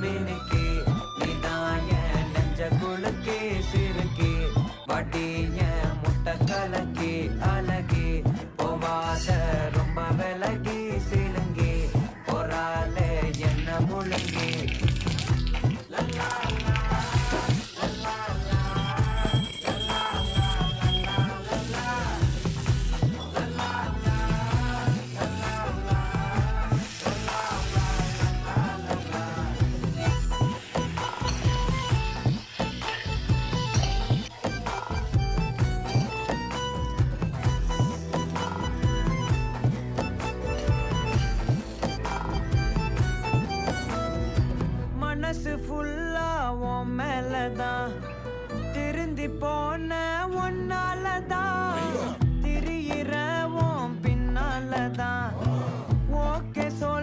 மினுக்கி நீதான் என் நெஞ்ச குலுக்கி சிறுக்கி வட்டிய முட்டை கலக்கி அழகி போவாத ரொம்ப விலகி சிலுங்கி போறாலே என்ன முழுங்கி மனசு ஃபுல்லா உன் மேலதான் திருந்தி போன ஒன்னாலதான் திரியிற உன் பின்னாலதான் ஓகே சொல்